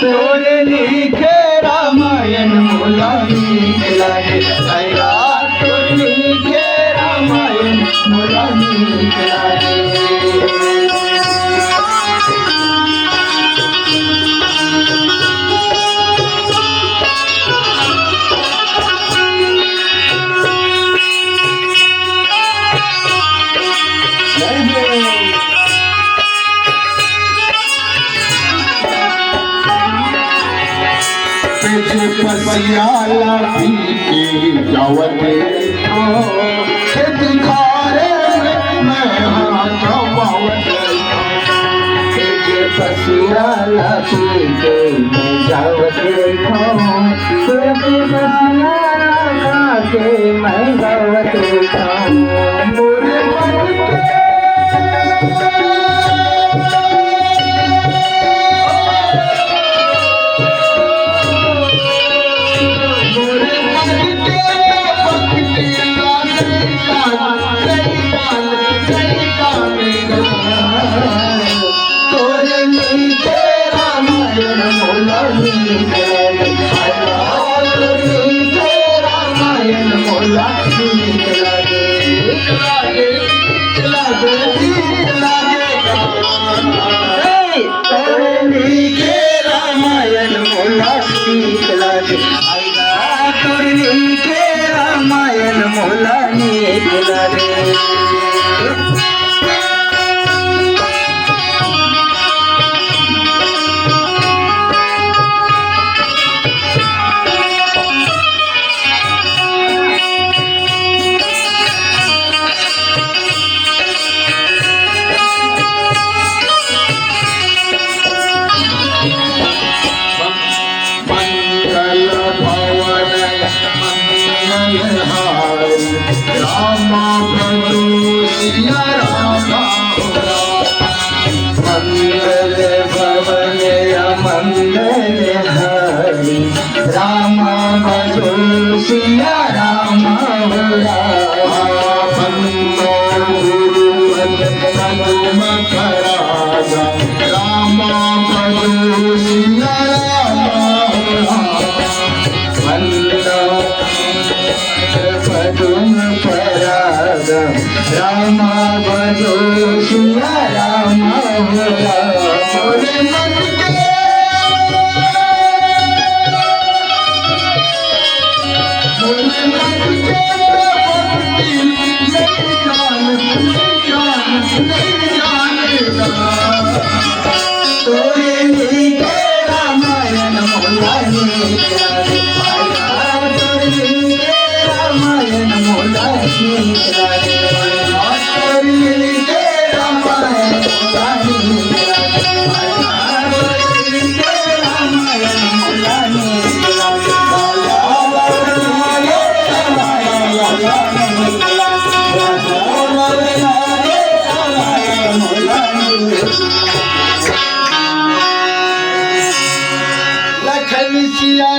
तोरे लिखे रामायण मोला नीक लागे आया तोरे लिखे रामायण मोला नीक लागे पसियाला पी के जावत दिखारे मैं हाथ बावत पसियाला पी के मैं जावत पसियाला के मैं गावत मोरे रामायण मोला नीक लागे रामा प्रभु सिया रामा मंगल भवन मंगल हरि रामा प्रभु सिया रामा रामा प्रभु सिया रामा भजो सिया रामा मोरे मन के तोरे लिखे रामायण मोला नीक लागे तोरे लिखे रामायण मोला नीक लागे तोरे लिखे रामायण मोला नीक लागे तोरे लिखे रामायण मोला नीक लागे लखन सिया